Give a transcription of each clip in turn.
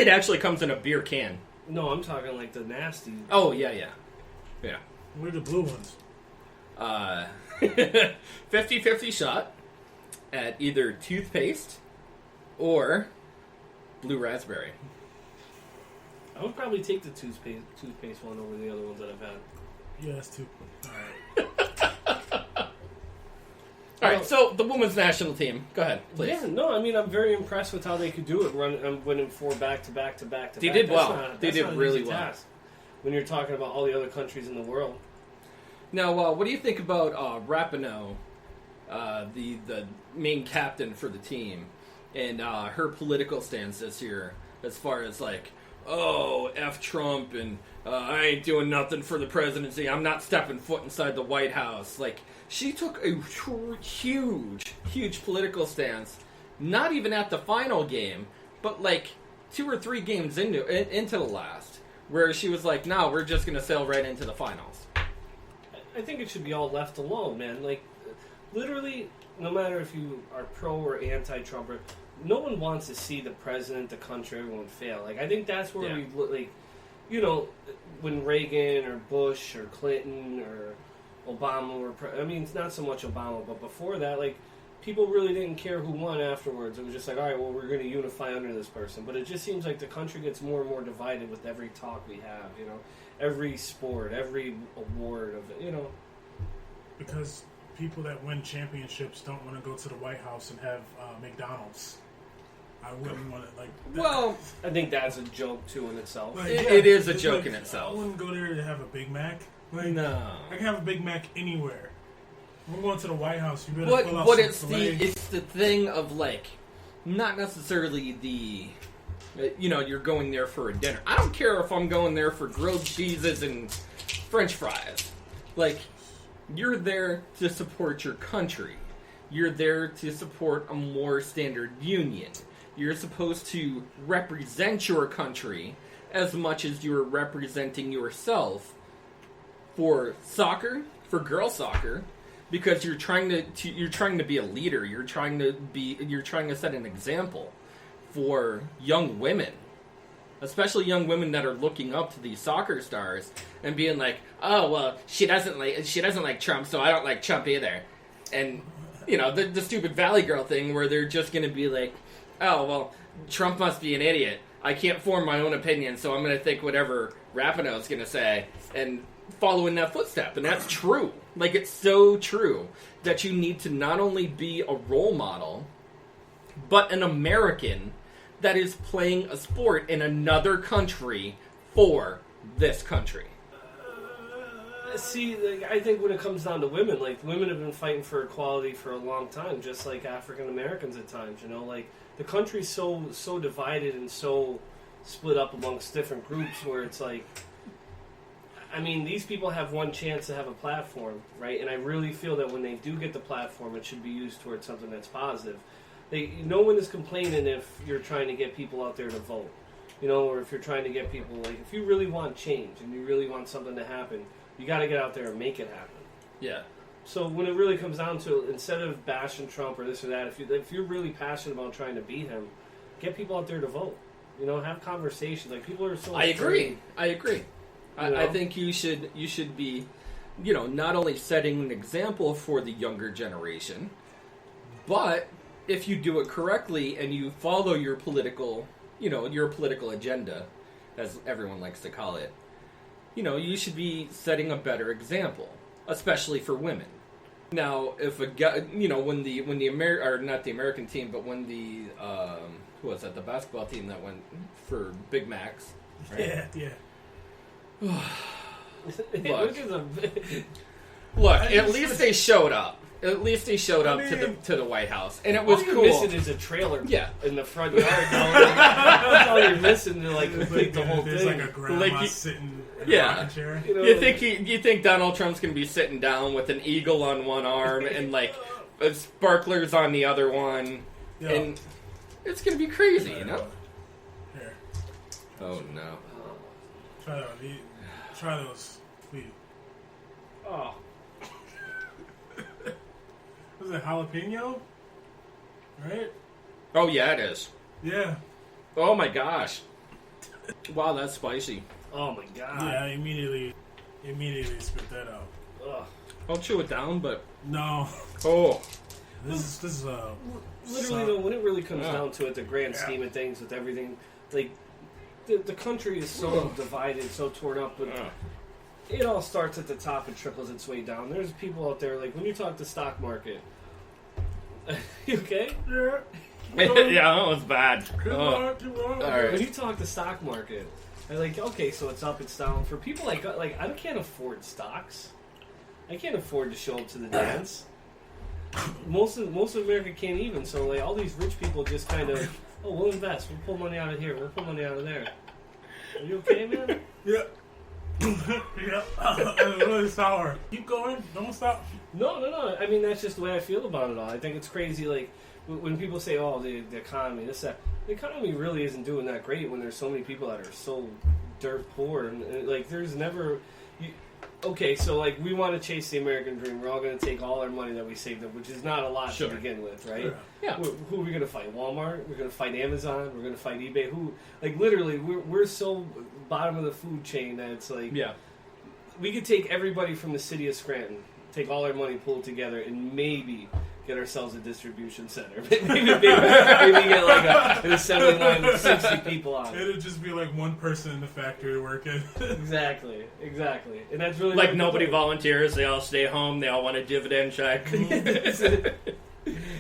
It actually comes in a beer can. No, I'm talking like the nasty. Oh, yeah. Where are the blue ones? 50-50 shot at either toothpaste or blue raspberry. I would probably take the toothpaste one over the other ones that I've had. Yeah, that's two. All right, so the women's national team. Go ahead, please. Yeah, no, I mean, I'm very impressed with how they could do it, winning 4 back-to-back. They did well. They did really well. Task when you're talking about all the other countries in the world. Now, what do you think about Rapinoe, the main captain for the team, and her political stance this year as far as like, oh, F Trump, and I ain't doing nothing for the presidency. I'm not stepping foot inside the White House. Like, she took a huge political stance, not even at the final game, but like 2 or 3 games into the last, where she was like, no, we're just going to sail right into the finals. I think it should be all left alone, man. Like, literally, no matter if you are pro or anti-Trumper, no one wants to see the president, the country, everyone fail. Like, I think that's where we, like, you know, when Reagan or Bush or Clinton or Obama were, I mean, it's not so much Obama, but before that, like, people really didn't care who won afterwards. It was just like, all right, well, we're going to unify under this person. But it just seems like the country gets more and more divided with every talk we have, you know, every sport, every award of it, you know. Because people that win championships don't want to go to the White House and have McDonald's. I wouldn't want it like that. Well, I think that's a joke, too, in itself. Like, it is a joke like, in itself. I wouldn't go there to have a Big Mac. Like, no. I can have a Big Mac anywhere. I'm going to the White House. You better pull out But some it's the thing of, like, not necessarily the, you know, you're going there for a dinner. I don't care if I'm going there for grilled cheeses and French fries. Like, you're there to support your country. You're there to support a more standard union. You're supposed to represent your country as much as you're representing yourself for soccer, for girls soccer, because you're trying to be a leader. You're trying to set an example for young women, especially young women that are looking up to these soccer stars and being like, oh well, she doesn't like Trump, so I don't like Trump either. And you know, the stupid Valley Girl thing where they're just going to be like, oh well, Trump must be an idiot. I can't form my own opinion, so I'm going to think whatever Rapinoe's going to say and follow in that footstep. And that's true. Like, it's so true that you need to not only be a role model, but an American that is playing a sport in another country for this country. See, like, I think when it comes down to women, like, women have been fighting for equality for a long time, just like African Americans at times, you know? Like, the country's so divided and so split up amongst different groups where it's like, I mean, these people have one chance to have a platform, right? And I really feel that when they do get the platform, it should be used towards something that's positive. No one is complaining if you're trying to get people out there to vote, you know, or if you're trying to get people, like, if you really want change and you really want something to happen, you got to get out there and make it happen. Yeah. So when it really comes down to it, instead of bashing Trump or this or that, if you're really passionate about trying to beat him, get people out there to vote. You know, have conversations. Like, people are so. I agree. You know? I think you should be, you know, not only setting an example for the younger generation, but if you do it correctly and you follow your political agenda, as everyone likes to call it, you know, you should be setting a better example, especially for women. Now, if a guy, you know, when the not the American team, but when the who was that, the basketball team that went for Big Macs, right? Yeah. Look, at least they showed up. At least they showed up to the White House, and it was all you're cool. missing is a trailer, Yeah. in the front yard. That's all you're missing to like complete the whole There's thing. like a grandma sitting in a rocking chair. You know, You think Donald Trump's gonna be sitting down with an eagle on one arm and like sparklers on the other one, and it's gonna be crazy, you know? Here. Oh no! Try those, please. Oh. Was it jalapeno? Right? Oh yeah, it is. Yeah. Oh my gosh! Wow, that's spicy. Oh my god. Yeah, I immediately spit that out. Ugh. I'll chew it down, but No, oh, this is Literally, though, when it really comes Yeah. down to it, the grand scheme of things with everything, like, the country is so divided, so torn up, but it all starts at the top and trickles its way down. There's people out there, like, when you talk the stock market, you okay? yeah. yeah, that was bad. Come Oh. on, come on. All right. When you talk the stock market, I'm like, okay, so it's up, it's down. For people like I can't afford stocks. I can't afford to show up to the dance. Most of America can't even. So like all these rich people just kind of, oh, we'll invest. We'll pull money out of here. We'll pull money out of there. Are you okay, man? Yeah. Yeah. It's really sour. Keep going. Don't stop. No. I mean, that's just the way I feel about it all. I think it's crazy. Like when people say, "Oh, the economy," this that. The economy really isn't doing that great when there's so many people that are so dirt poor, and like there's never. Okay, so like we want to chase the American dream. We're all going to take all our money that we saved up, which is not a lot Sure. to begin with, right? Yeah. Who are we going to fight? Walmart? We're going to fight Amazon? We're going to fight eBay? Who? Like literally, we're so bottom of the food chain that it's like Yeah. we could take everybody from the city of Scranton, take all our money, pull it together, and maybe get ourselves a distribution center. maybe get like an assembly line with 60 people on it. It'd just be like one person in the factory working. Exactly. And that's really Like what nobody we're volunteers. They all stay home. They all want a dividend check. doing.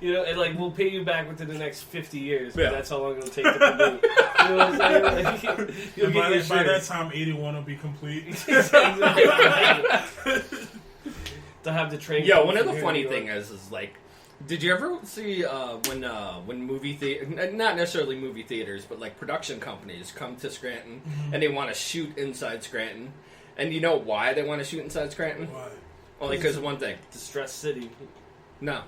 You know, and like we'll pay you back within the next 50 years. But Yeah. that's how long it'll take to complete. You know what I'm saying? Like, you'll And get your by that shares. time, 81 will be complete. To have the train. Yeah, come one of from the here funny to New thing York. is like, did you ever see when movie theater, not necessarily movie theaters, but like production companies come to Scranton and they want to shoot inside Scranton, and you know why they want to shoot inside Scranton? Why? Only because of one thing. Distressed city. No,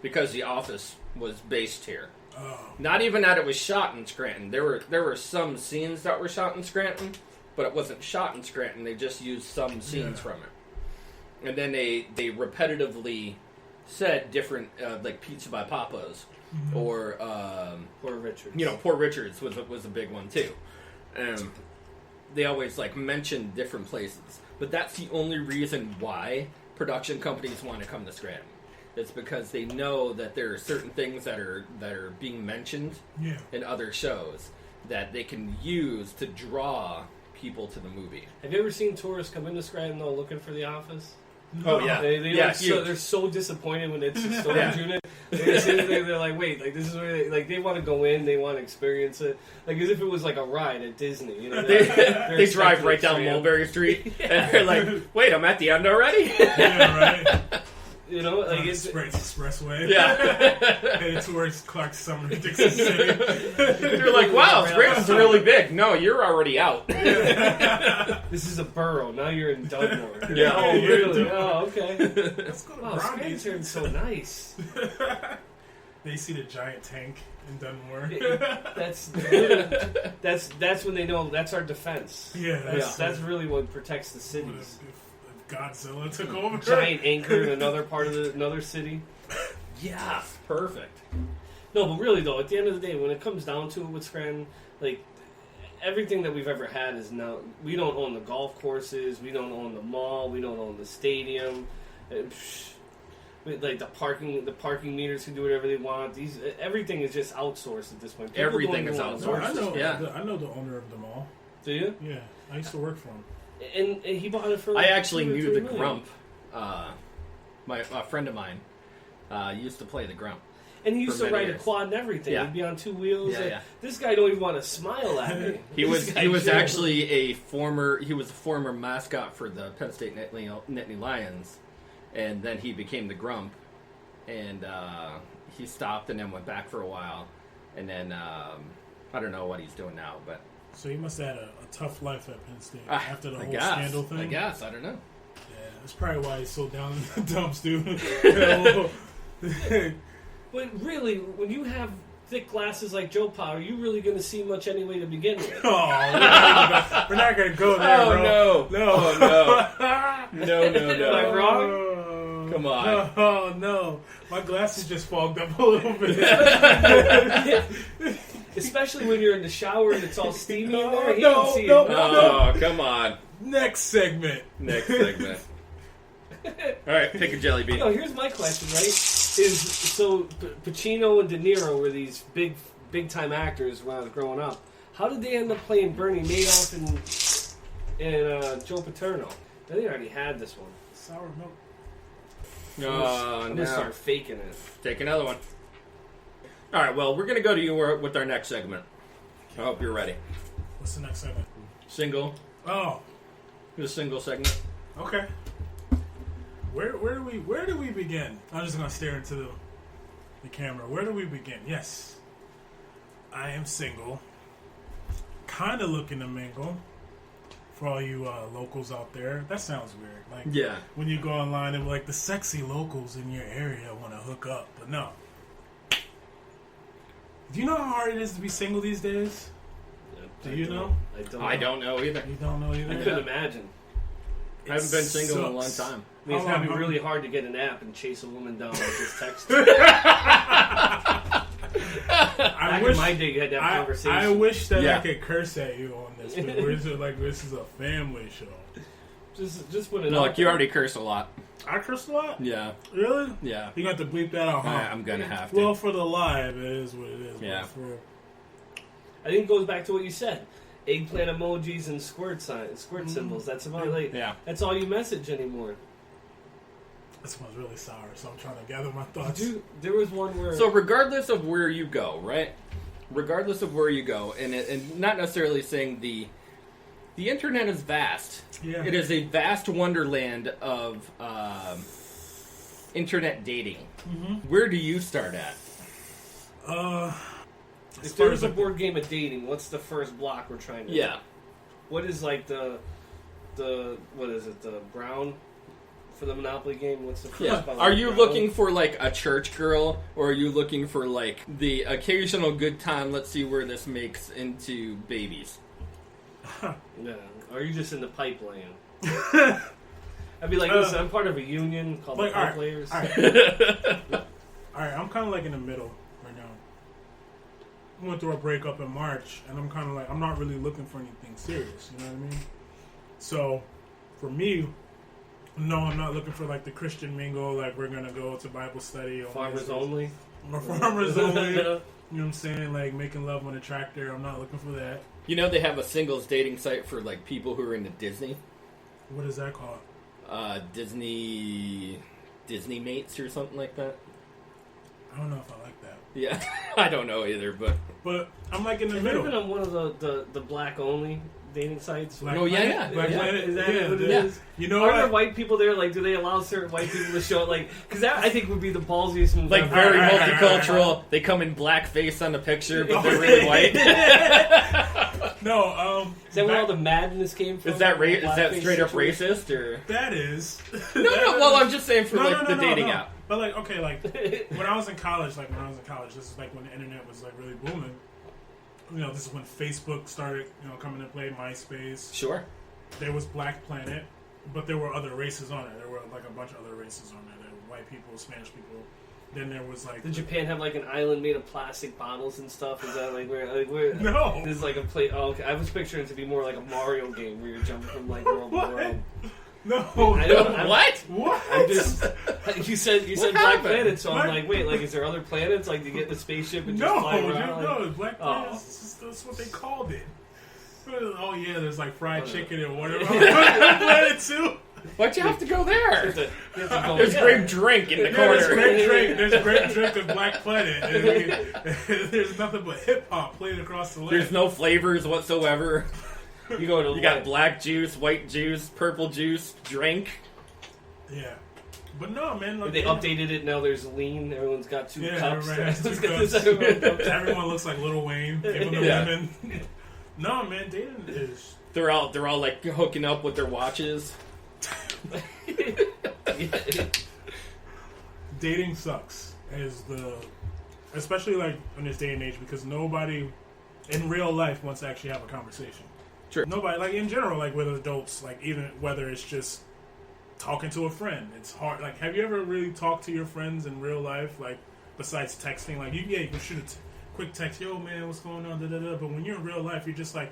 because The Office was based here. Oh. Not even that it was shot in Scranton. There were some scenes that were shot in Scranton, but it wasn't shot in Scranton. They just used some scenes from it, and then they repetitively said different like Pizza by Papa's or Poor Richards. you know, Poor Richards was a big one too. They always like mention different places, but that's the only reason why production companies want to come to Scranton. It's because they know that there are certain things that are being mentioned Yeah. in other shows that they can use to draw people to the movie. Have you ever seen tourists come into Scranton though looking for The Office? Oh yeah, They yeah, like, huge. they're so disappointed when it's a storage Yeah. unit. They're like, wait, like this is where they want to go in, they want to experience it, like as if it was like a ride at Disney. You know, They drive right down Mulberry Street, and they're like, "Wait, I'm at the end already." Yeah, right. You know, like On it's Expressway. Yeah, Headed towards Clark Summer, Dixon City. you're like, "Wow, Scranton's really big." No, you're already out. this is a borough. Now you're in Dunmore. Yeah. Oh, You're in really? Dunmore. Oh, okay. Let's go to Wow, Scranton's Brownies. turning so nice. They see the giant tank in Dunmore. That's when they know that's our defense. Yeah, That's really what protects the If cities. Godzilla took over. Giant anchor in another part of another city. Yeah, perfect. No, but really though, at the end of the day, when it comes down to it with Scranton, like everything that we've ever had is now. We don't own the golf courses. We don't own the mall. We don't own the stadium. Like the parking meters can do whatever they want. Everything is just outsourced at this point. People Everything don't is even want to outsourced. I know. Yeah. I know the owner of the mall. Do you? Yeah, I used to work for him. And he bought it for. I Like actually 2 or knew 3 the million. Grump. A friend of mine used to play the Grump. And he used for to many ride a years. quad and everything. Yeah. He'd be on 2 wheels. Yeah, and yeah. This guy don't even want to smile at me. He was This guy chill. actually a former mascot for the Penn State Nittany Lions, and then he became the Grump, and he stopped and then went back for a while, and then I don't know what he's doing now, but So he must have had a tough life at Penn State after the I whole guess, scandal thing. I guess, I don't know. Yeah, that's probably why he's so down in the dumps, dude. But really, when you have thick glasses like Joe Power, you really going to see much anyway to begin with. Oh, we're not gonna go there, Oh bro. no! Oh no! No! Am I wrong? Oh, Come on. Oh no, my glasses just fogged up a little bit. Especially when you're in the shower and it's all steamy in there. He No, don't see no, it. Oh, come on. Next segment. Next segment. All right, pick a jelly bean. No, here's my question, right? Pacino and De Niro were these big time actors when I was growing up. How did they end up playing Bernie Madoff and Joe Paterno? They already had this one. Sour milk. Oh, I'm no. gonna start faking it. Take another one. All right, well, we're going to go to you with our next segment. I hope you're ready. What's the next segment? Single. Oh, The single segment. okay. Where do we begin? I'm just gonna stare into the camera. Where do we begin? Yes, I am single. Kind of looking to mingle. For all you locals out there, that sounds weird. Like Yeah. when you go online and like the sexy locals in your area want to hook up, but no. Do you know how hard it is to be single these days? Do you know? I I don't know either. You don't know either. I couldn't imagine. I haven't been single in a long sucks. time. I mean, it's gotta be How- really hard to get an app and chase a woman down with just text. Back in my day, you had to have conversations. I wish that Yeah. I could curse at you on this, but we're just like this is a family show. Just put it No, out like, you there. already curse a lot. I curse a lot. Yeah. Really? Yeah. You got to bleep that out, huh? I'm going to have to. Well, for the live, it is what it is. Yeah. But for I think it goes back to what you said. Eggplant emojis and squirt symbols. That's about Yeah. That's all you message anymore. this one's really sour, so I'm trying to gather my thoughts. There was one where So regardless of where you go, right? Regardless of where you go, and not necessarily saying the internet is vast. Yeah. It is a vast wonderland of internet dating. Mm-hmm. Where do you start at? As if far there's as a board game of dating, what's the first block we're trying to do? Yeah. What is like the what is it, the brown for the Monopoly game? What's the first Yeah. block? Are you Brown? looking for like a church girl, or are you looking for like the occasional good time? Let's see where this makes into babies. Yeah. Or are you just in the pipeline? I'd be like, listen, I'm part of a union called like, the Pipe Players. All right, I'm kind of like in the middle right now. I went through a breakup in March, and I'm kind of like, I'm not really looking for anything serious, you know what I mean? So, for me, no, I'm not looking for like the Christian mingle, like we're gonna go to Bible study or Farmers only. or farmers only. You know what I'm saying? Like making love on a tractor. I'm not looking for that. You know they have a singles dating site for like people who are into Disney. What is that called? Disney Mates or something like that. I don't know if I like that. Yeah, I don't know either, but But I'm like in the Have you ever middle. been on one of the black only dating sites? Black Oh, yeah, Planet? yeah. Black Yeah. Planet? Is that yeah, what it yeah. is? You know Are there what? white people there? Like, do they allow certain white people to show like? Because that I think would be the ballsiest move. like ever. very Alright, multicultural. They come in blackface on the picture, but they're really white. No, Is that where all the madness came from? Is that is that Blackface straight up situation? racist or? that is. No, no. Well, I'm just saying for like the dating no. app. But like, okay, like when I was in college, this is like when the internet was like really booming. You know, this is when Facebook started, coming to play, MySpace. Sure. There was Black Planet, but there were other races on it. There were like a bunch of other races on there. There were white people, Spanish people. Then there was like Did Japan have like an island made of plastic bottles and stuff? Is that like where? No. This is like a play. Oh, okay. I was picturing it to be more like a Mario game where you're jumping from like world to What? world. No. I don't. I'm, What? What? I'm just. You said Black happened? Planet, so I'm What? like, wait, like, is there other planets? Like, to get in the spaceship and just No, fly dude, around? Like, no, Black Oh. Planet. That's what they called it. Oh yeah, there's like fried Oh, no. chicken and whatever. Black Planet too. Why'd you have to go You there? have to go, There's yeah. grape drink in the Yeah, there's corner. great drink. There's great drink of Black Planet. And there's nothing but hip hop played across the land. There's no flavors whatsoever. You go to You got black juice, white juice, purple juice, drink. Yeah, but no, man. Like, They updated it. Now there's lean. Everyone's got two Yeah, cups. everybody has two Let's get cups. this everyone cups. Everyone looks like Lil Wayne. Give them the Yeah. women. No, man. Dating is. They're all like hooking up with their watches. Dating sucks. Especially like in this day and age, because nobody in real life wants to actually have a conversation. True. Nobody, like in general, like with adults, like even whether it's just talking to a friend, it's hard. Like, have you ever really talked to your friends in real life? Like, besides texting, like you can shoot a quick text, yo man, what's going on? Da, da, da. But when you're in real life, you're just like,